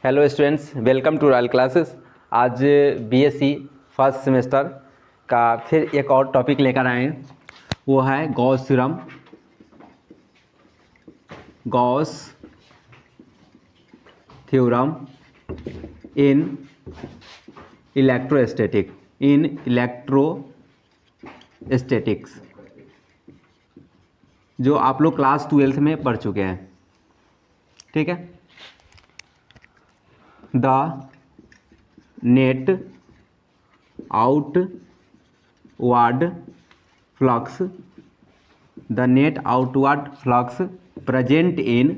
Hello students, welcome to royal classes. आज BSc first semester का फिर एक और टॉपिक लेकर आए हैं, वो है Gauss theorem. Gauss theorem in electrostatics, जो आप लोग क्लास 12th में पढ़ चुके हैं। ठीक है। The net outward flux present in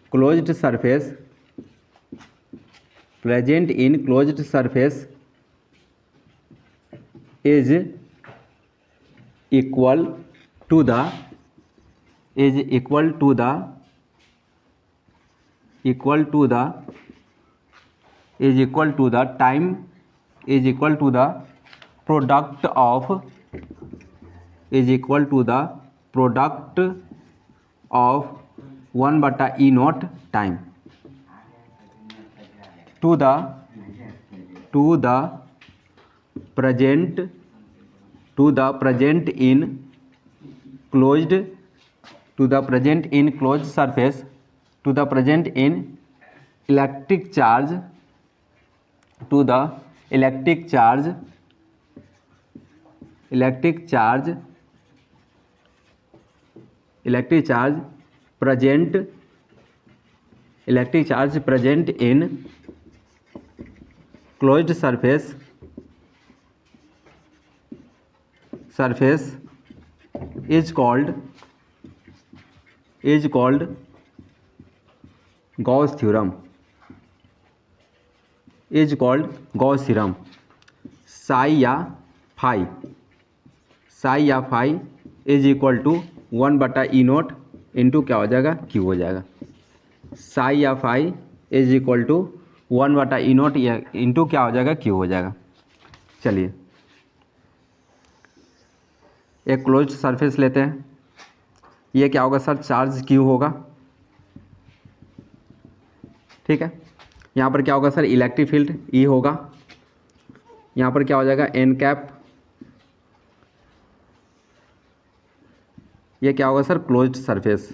closed surface is equal to the product of 1/E naught time to the present in closed surface, to the present in electric charge present in closed surface is called Gauss theorem. Psi या phi is equal to 1/E note into क्या हो जाएगा, Q हो जाएगा। Psi या phi is equal to 1/E note into क्या हो जाएगा, Q हो जाएगा। चलिए एक क्लोज्ड सरफेस लेते हैं। ये क्या होगा सर, चार्ज Q होगा। ठीक है। यहाँ पर क्या होगा सर, इलेक्ट्रिक फील्ड E होगा। यहाँ पर क्या हो जाएगा, एन कैप। ये क्या होगा सर, क्लोज्ड सरफेस,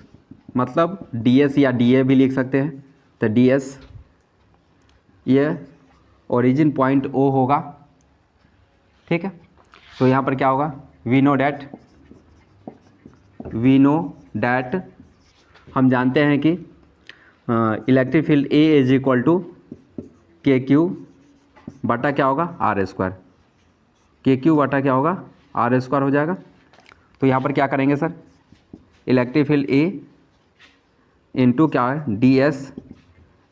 मतलब DS या DA भी लिख सकते हैं। तो DS ये ओरिजिन पॉइंट O होगा। ठीक है। तो यहाँ पर क्या होगा, वी नो डैट हम जानते हैं कि electric field A is equal to KQ बटा क्या होगा, R²। KQ बटा क्या होगा, R² हो जाएगा। तो यहाँ पर क्या करेंगे sir, electric field A into क्या है, DS।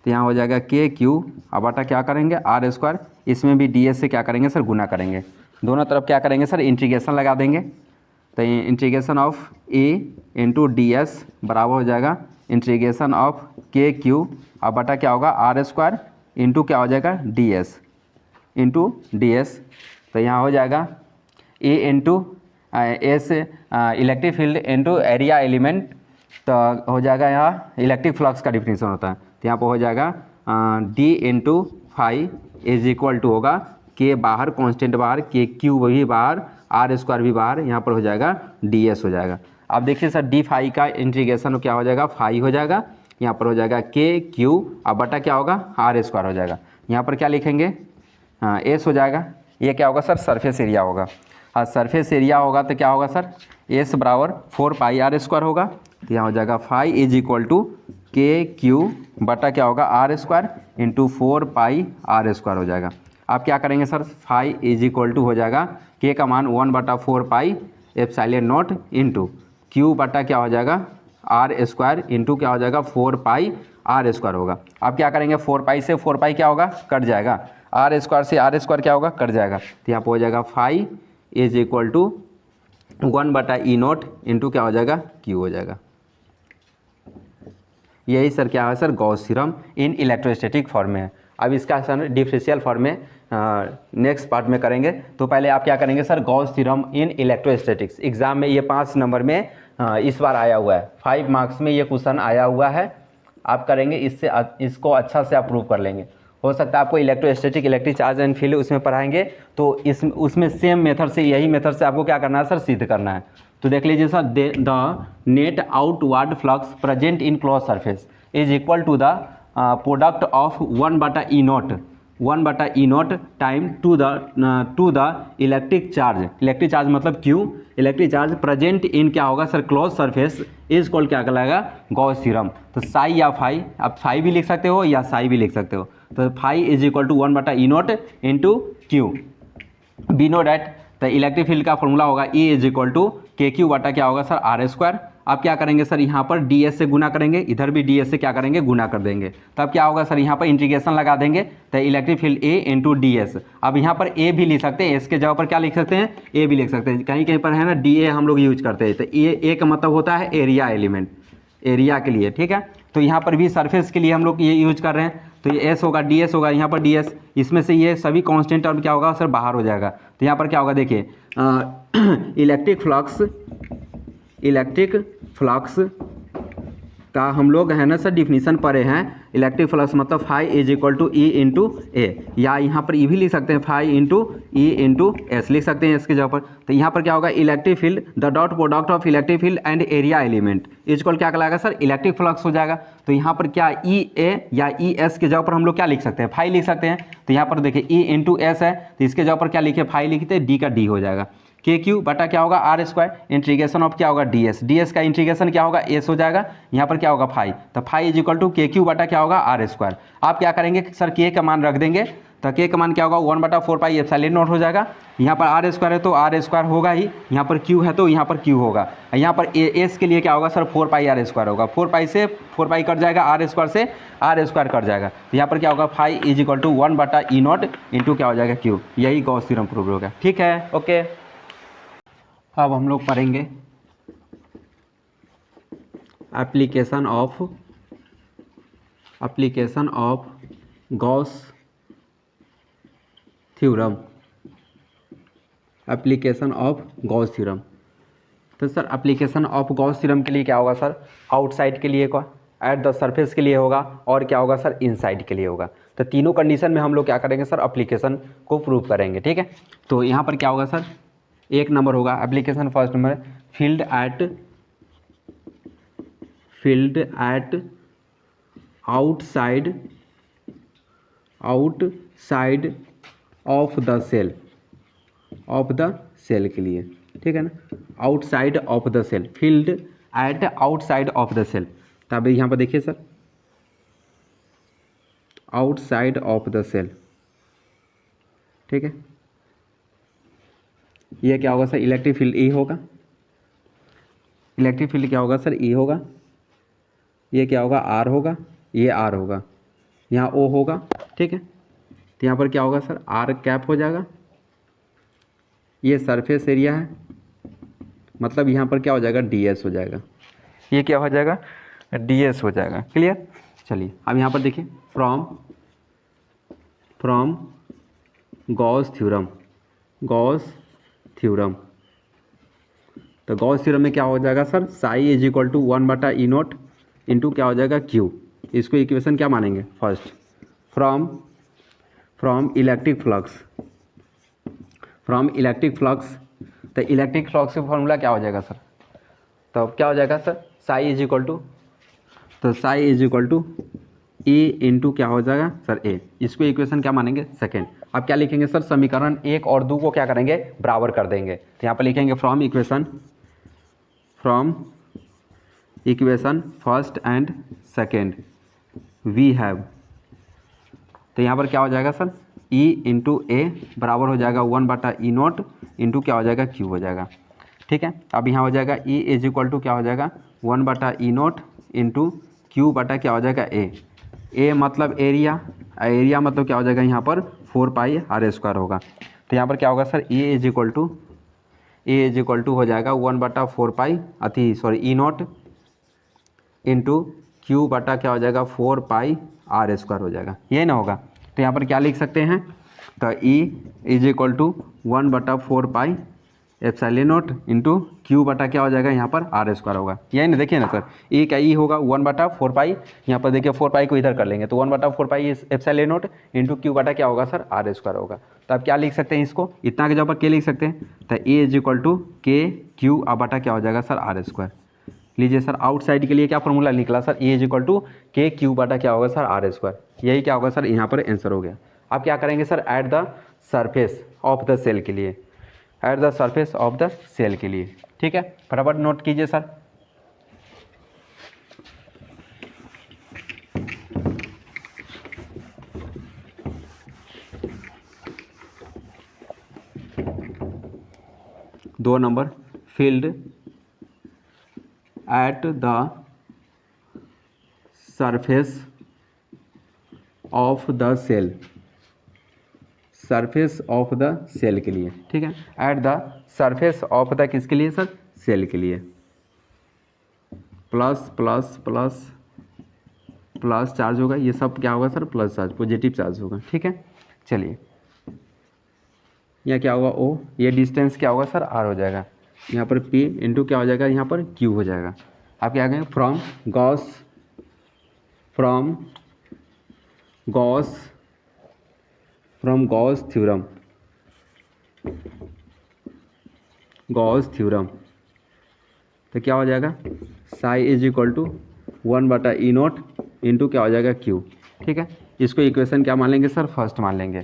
तो यहाँ हो जाएगा KQ और बटा क्या करेंगे, R²। इसमें भी DS से क्या करेंगे सर, गुना करेंगे। दोनों तरफ क्या करेंगे सर, इंटीग्रेशन लगा देंगे। तो integration of A into DS बराबर हो जाएगा इंटीग्रेशन ऑफ KQ और बटा क्या होगा, R² इंटू क्या हो जाएगा, DS। तो यहाँ हो जाएगा A into S electric field into area element. तो हो जाएगा यहाँ इलेक्ट्रिक फ्लक्स का डिफिनीशन होता है। तो यहाँ पर हो जाएगा D into phi is equal to होगा K बाहर, कांस्टेंट बाहर, KQ भी बाहर, R² भी बाहर, यहाँ पर हो जाएगा DS हो जाएगा। अब देखिए सर, D फाई का इंटीग्रेशन क्या हो जाएगा, फाई हो जाएगा। यहाँ पर हो जाएगा KQ और बटा क्या होगा, R² हो जाएगा। यहाँ पर क्या लिखेंगे, S हो जाएगा। ये क्या होगा सर, सरफेस एरिया होगा। और सरफेस एरिया होगा तो क्या होगा सर, S बराबर 4πr² होगा। तो यहाँ हो जाएगा phi is equal to KQ बटा क्या होगा, R² इंटू 4πr² हो जाएगा। आप क्या करेंगे sir, phi is equal to हो जाएगा K का मान 1/4πε0 इंटू Q बटा क्या हो जाएगा, R² इंटू क्या हो जाएगा, 4πr² होगा। आप क्या करेंगे, 4π से 4π क्या होगा, कट जाएगा। R² से R² क्या होगा, कट जाएगा। तो यहाँ पर हो जाएगा phi is equal to 1/E note into क्या हो जाएगा, Q हो जाएगा। यही सर क्या है sir, Gauss theorem in electrostatic form में है। अब इसका सर डिफरेंशियल फॉर्म में नेक्स्ट पार्ट में करेंगे। तो पहले आप क्या करेंगे sir, Gauss theorem in electrostatics. Exam में ये 5 नंबर में इस बार आया हुआ है, 5 मार्क्स में ये क्वेश्चन आया हुआ है। आप करेंगे इससे, इसको अच्छा से आप प्रूव कर लेंगे। हो सकता है आपको electrostatic, electric charge and field उसमें पढ़ाएंगे, तो इस उसमें सेम मेथड से, यही मेथड से आपको क्या करना है सर, सिद्ध करना है। तो देख लीजिए sir, the net outward flux present in close surface is equal to the product of 1/E0 time to the electric charge. Electric charge मतलब Q, electric charge present in क्या होगा sir, close surface, is called क्या कहलाएगा, Gauss theorem. तो साई या phi, आप phi भी लिख सकते हो या साई भी लिख सकते हो। तो phi is equal to 1/E0 into Q. Be know that the electric field का फॉर्मूला होगा E is equal to KQ बटा क्या होगा सर, R²। आप क्या करेंगे सर, यहाँ पर DS से गुना करेंगे, इधर भी DS से क्या करेंगे, गुना कर देंगे। तब क्या होगा सर, यहाँ पर इंटीग्रेशन लगा देंगे, तो electric field A into DS। अब यहाँ पर A भी लिख सकते हैं, S के जगह पर क्या लिख सकते हैं, A भी लिख सकते हैं। कहीं कहीं पर है ना DA हम लोग यूज करते हैं, तो A का मतलब होता है एरिया एलिमेंट, एरिया के लिए, ठीक है। तो यहाँ पर भी सरफेस के लिए हम लोग ये यूज कर रहे हैं, तो ये S होगा, DS होगा, यहाँ पर DS, इसमें से ये सभी कांस्टेंट टर्म क्या होगा सर, बाहर हो जाएगा। तो यहाँ पर क्या होगा देखिए, इलेक्ट्रिक फ्लक्स का हम लोग है ना सर डिफिनीशन पढ़े हैं। इलेक्ट्रिक फ्लक्स मतलब phi is equal to E into A, या यहाँ पर E भी लिख सकते हैं, phi into E into S लिख सकते हैं इसके जगह पर। तो यहाँ पर क्या होगा, electric field the dot product of electric field and area element is equal क्या कहलाएगा सर, इलेक्ट्रिक फ्लक्स हो जाएगा। तो यहाँ पर क्या EA या ES के जगह पर हम लोग क्या लिख सकते हैं, फाई लिख सकते हैं। तो यहाँ पर देखिए E इंटू एस है, तो इसके जगह पर क्या लिखे, फाई लिखते हैं, D का D हो जाएगा। KQ बटा क्या होगा, R², इंटीग्रेशन ऑफ क्या होगा, DS का इंटीग्रेशन क्या होगा, S हो जाएगा। यहाँ पर क्या होगा, फाई, तो phi is equal to KQ बटा क्या होगा, R²। आप क्या करेंगे सर, K का मान रख देंगे, तो K का मान क्या होगा, 1/4 एप्सिलॉन नॉट हो जाएगा। यहाँ पर R² है तो R² होगा ही, यहाँ पर Q है तो यहाँ पर Q होगा। यहाँ पर S के लिए क्या होगा सर, 4πr² होगा, 4π से 4π कट जाएगा, R² से R² कट जाएगा। तो यहाँ पर क्या होगा, phi is equal to 1/E0 into क्या हो जाएगा, Q। यही गॉस थ्योरम प्रूव होगा, ठीक है, ओके। अब हम लोग पढ़ेंगे application of Gauss theorem. Application of Gauss theorem, तो sir application of Gauss theorem के लिए क्या होगा सर, आउटसाइड के लिए का, एट द सरफेस के लिए होगा, और क्या होगा सर, इनसाइड के लिए होगा। तो तीनों कंडीशन में हम लोग क्या करेंगे सर, एप्लीकेशन को प्रूव करेंगे, ठीक है। तो यहाँ पर क्या होगा सर, एक नंबर होगा application, first number field at outside of the shell के लिए, ठीक है ना, outside of the shell, field at outside of the shell. तब यहाँ पर देखिए sir, outside of the shell, ठीक है। ये क्या होगा सर, इलेक्ट्रिक फील्ड E होगा, इलेक्ट्रिक फील्ड क्या होगा सर, E होगा। ये क्या होगा, R होगा, ये R होगा, यहाँ O होगा, ठीक है। तो यहाँ पर क्या होगा सर, R कैप हो जाएगा। ये सरफेस एरिया है, मतलब यहाँ पर क्या हो जाएगा, DS हो जाएगा। ये क्या हो जाएगा, DS हो जाएगा, क्लियर। चलिए अब यहाँ पर देखिए, फ्रॉम गॉस थ्योरम, तो गॉस थ्योरम में क्या हो जाएगा sir, psi is equal to 1/E0 into क्या हो जाएगा, Q। इसको इक्वेशन क्या मानेंगे, फर्स्ट फ्रॉम इलेक्ट्रिक फ्लक्स, तो इलेक्ट्रिक फ्लक्स का फॉर्मूला क्या हो जाएगा सर, तो क्या हो जाएगा sir, psi is equal to E into क्या हो जाएगा सर, A। इसको इक्वेशन क्या मानेंगे, सेकेंड। अब क्या लिखेंगे सर, समीकरण 1 और 2 को क्या करेंगे, बराबर कर देंगे। तो यहाँ पर लिखेंगे from equation first and second we have, तो यहाँ पर क्या हो जाएगा सर, E इंटू A बराबर हो जाएगा 1/E0 इंटू क्या हो जाएगा, Q हो जाएगा, ठीक है। अब यहाँ हो जाएगा E इज इक्वल टू क्या हो जाएगा, 1/E0 इंटू Q बटा क्या हो जाएगा, A मतलब एरिया मतलब क्या हो जाएगा, यहाँ पर 4πr² होगा। तो यहाँ पर क्या होगा sir, E is equal to हो जाएगा 1/4π E0 इंटू Q बटा क्या हो जाएगा, 4πr² हो जाएगा, ये ना होगा। तो यहाँ पर क्या लिख सकते हैं, तो E is equal to 1/4π epsilon naught into Q बटा क्या हो जाएगा यहाँ पर आर स्क्वायर होगा। यही ना, देखिए ना सर, ए का ई होगा 1/4 पाई, यहाँ पर देखिए 4 पाई को इधर कर लेंगे तो 1/4 pi epsilon naught into Q बटा क्या होगा सर आर स्क्वायर होगा। तो आप क्या लिख सकते हैं इसको, इतना के जगह पर के लिख सकते हैं, तो E is equal to K Q बटा क्या हो जाएगा सर आर स्क्वायर। लीजिए सर, आउटसाइड के लिए क्या फॉर्मूला निकला sir, E is equal to K Q बटा क्या होगा सर आर स्क्वायर। यही क्या होगा सर यहाँ पर आंसर हो गया। आप क्या करेंगे sir, at the surface of the shell के लिए, at the surface of the shell के लिए, ठीक है, फटाफट नोट कीजिए सर। दो number, field at the surface of the shell, surface of the shell के लिए, ठीक है, at the surface of the किसके लिए सर, सेल के लिए, plus plus plus plus charge होगा, ये सब क्या होगा sir plus charge, positive charge होगा, ठीक है। चलिए यहाँ क्या होगा ओ, ये डिस्टेंस क्या होगा सर आर हो जाएगा, यहाँ पर पी इंटू क्या हो जाएगा यहाँ पर क्यू हो जाएगा। आप क्या कहेंगे, फ्रॉम गॉस थ्योरम, तो क्या हो जाएगा, psi is equal to 1/E0 into क्या हो जाएगा क्यू, ठीक है। इसको इक्वेशन क्या मान लेंगे सर, फर्स्ट मान लेंगे।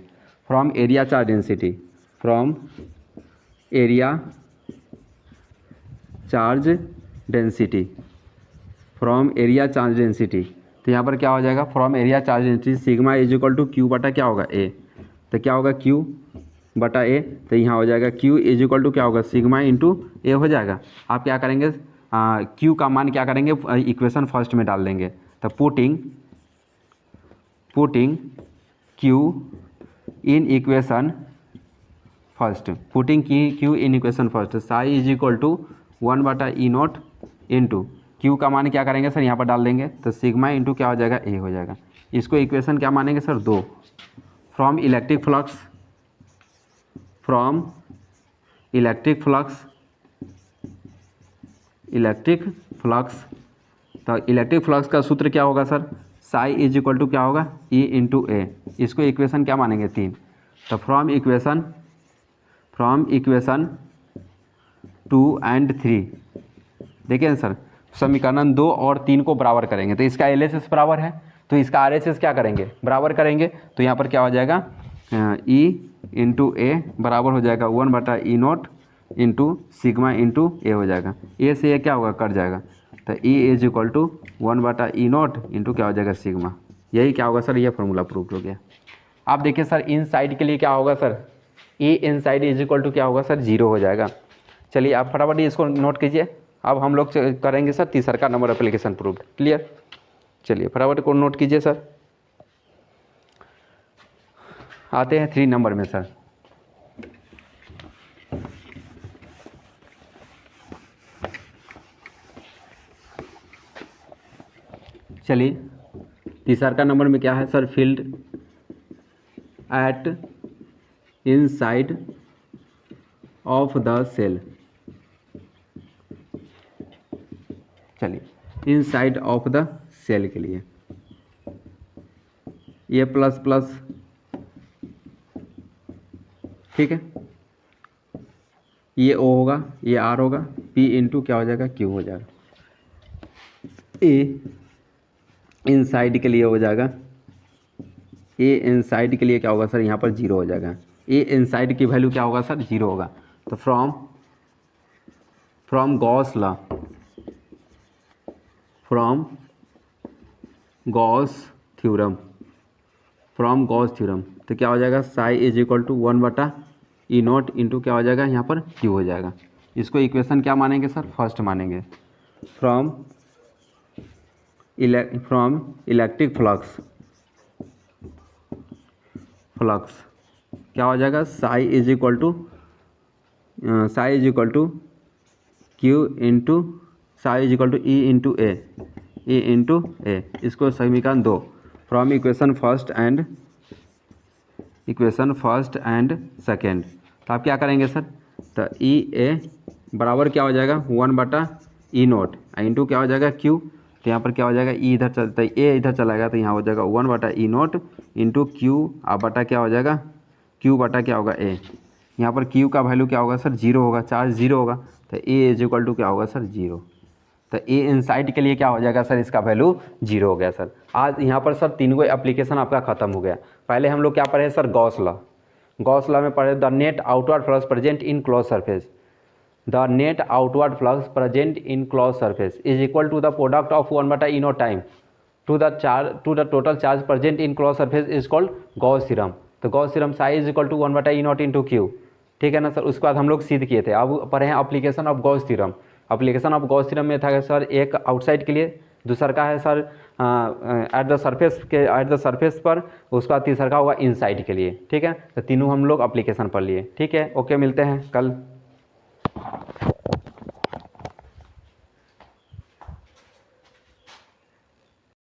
From area charge density, from area charge density, from area charge density, तो यहाँ पर क्या हो जाएगा, from area charge density sigma is equal to Q बटा क्या होगा ए, तो क्या होगा क्यू बटा ए, तो यहाँ हो जाएगा क्यू इज इक्वल टू क्या होगा सिग्मा इंटू ए हो जाएगा। आप क्या करेंगे, क्यू का मान क्या करेंगे, इक्वेशन फर्स्ट में डाल देंगे, तो putting Q in equation first, putting Q in equation first, psi is equal to 1/E0 into Q का मान क्या करेंगे सर यहाँ पर डाल देंगे, तो सिग्मा इंटू क्या हो जाएगा ए हो जाएगा। इसको इक्वेशन क्या मानेंगे sir 2। From electric flux, from electric flux, तो इलेक्ट्रिक फ्लक्स का सूत्र क्या होगा sir, psi is equal to क्या होगा ई इंटू ए, इसको इक्वेशन क्या मानेंगे 3। तो फ्रॉम इक्वेशन 2 एंड 3, देखिए सर समीकरण 2 और 3 को बराबर करेंगे तो इसका LHS बराबर है, तो इसका RHS क्या करेंगे बराबर करेंगे, तो यहाँ पर क्या हो जाएगा E इंटू ए बराबर हो जाएगा 1/E0 इंटू सिग्मा इंटू ए हो जाएगा, ए से ये क्या होगा कट जाएगा, तो E is equal to 1/E0 into क्या हो जाएगा सिग्मा। यही क्या होगा सर, ये फॉर्मूला प्रूव हो गया। आप देखिए सर इन साइड के लिए क्या होगा sir, E inside is equal to क्या होगा सर 0 हो जाएगा। चलिए आप फटाफट इसको नोट कीजिए। अब हम लोग करेंगे सर तीसरा नंबर एप्लीकेशन प्रूफ, क्लियर। चलिए फटाफट को नोट कीजिए सर। आते हैं 3 नंबर में सर। चलिए तीसरा नंबर में क्या है sir, field at inside of the shell, चलिए इनसाइड ऑफ द सेल के लिए ये प्लस प्लस, ठीक है, ये O होगा, ये R होगा, P इंटू क्या हो जाएगा Q हो जाएगा। ए इनसाइड के लिए हो जाएगा, ए इनसाइड के लिए क्या होगा सर यहाँ पर 0 हो जाएगा। ए इनसाइड की वैल्यू क्या होगा सर 0 होगा। तो from Gauss law, from Gauss theorem, तो क्या हो जाएगा psi is equal to 1/E0 into क्या हो जाएगा यहाँ पर Q हो जाएगा। इसको इक्वेशन क्या मानेंगे सर, फर्स्ट मानेंगे। फ्रॉम इलेक्ट्रिक फ्लक्स क्या हो जाएगा, psi is equal to Q into psi is equal to E into A, इसको समीकरण 2 from equation first and second. तो आप क्या करेंगे सर, तो ई ए बराबर क्या हो जाएगा 1/E0 इंटू क्या हो जाएगा Q। तो यहाँ पर क्या हो जाएगा ई इधर चलता है, ए इधर चलाएगा तो यहाँ हो जाएगा 1/E0 इंटू Q बटा क्या हो जाएगा Q बटा क्या होगा ए। यहाँ पर Q का वैल्यू क्या होगा सर 0 होगा, चार्ज 0 होगा तो ए इज इक्वल टू क्या होगा सर 0। तो ए इनसाइड के लिए क्या हो जाएगा सर, इसका वैल्यू 0 हो गया सर। आज यहाँ पर सर तीनों एप्लीकेशन आपका खत्म हो गया। पहले हम लोग क्या पढ़े sir, Gauss law. Gauss law में पढ़े the net outward flux present in close surface, the net outward flux present in close surface is equal to the product of 1/E0 time to the total charge present in close surface is called Gauss theorem. तो Gauss theorem psi is equal to 1/E0 into Q, ठीक है ना sir. उसके बाद हम लोग सिद्ध किए थे। अब पढ़े हैं application of Gauss theorem. Application of Gauss theorem में था सर एक आउटसाइड के लिए, दूसरा का है सर एट द सरफेस पर, उसका तीसरा का होगा इनसाइड के लिए, ठीक है। तो तीनों हम लोग एप्लीकेशन पढ़ लिए, ठीक है। ओके, मिलते हैं कल।